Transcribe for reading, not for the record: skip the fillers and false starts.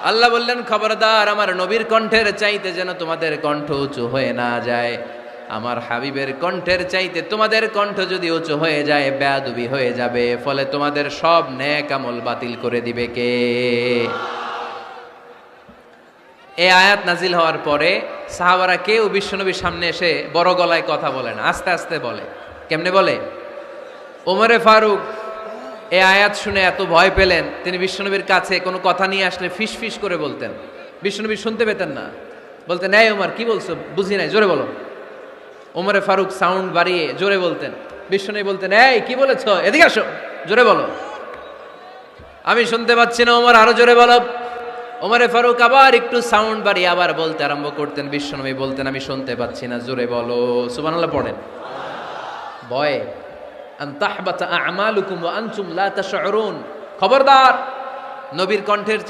আল্লাহ বললেন, খবরদার, আমার নবীর কণ্ঠের চাইতে যেন তোমাদের কণ্ঠ উঁচু হয়ে না যায়। আমার হাবিবের কণ্ঠের চাইতে তোমাদের কণ্ঠ যদি উঁচু হয়ে যায়, বেয়াদবি হয়ে যাবে, ফলে তোমাদের সব নেক আমল বাতিল করে দিবে কে? এই আয়াত নাজিল হওয়ার পরে সাহাবারা কেউ বিশ্বনবীর সামনে এসে বড় গলায় কথা বলে না, আস্তে আস্তে বলে। কেমনে বলে? ওমরে ফারুক এই আয়াত শুনে এত ভয় পেলেন, তিনি বিশ্বনবীর কাছে কোনো কথা নিয়ে আসলে ফিস ফিস করে বলতেন। বিশ্বনবী শুনতে পেতেন না, বলতেন, এই ওমর কি বলছো, বুঝি নাই, জোরে বলো। ওমরে ফারুক সাউন্ড বাড়িয়ে জোরে বলতেন। বিশ্বনবী বলতেন, এই কি বলেছো, এদিকে আসো, জোরে বলো। আমি শুনতে পাচ্ছি না, ওমর আরো জোরে বলো। ওমরে ফারুক আবার একটু সাউন্ড বাড়িয়ে আবার বলতে আরম্ভ করতেন। বিশ্বনবী বলতেন, আমি শুনতে পাচ্ছি না, জোরে বলো। সুবহানাল্লাহ পড়েন। ভয়ে আন তাহবাতা আমালুকুম ওয়া আনতুম লা তাশউরুন, খবরদার, নবীর কণ্ঠের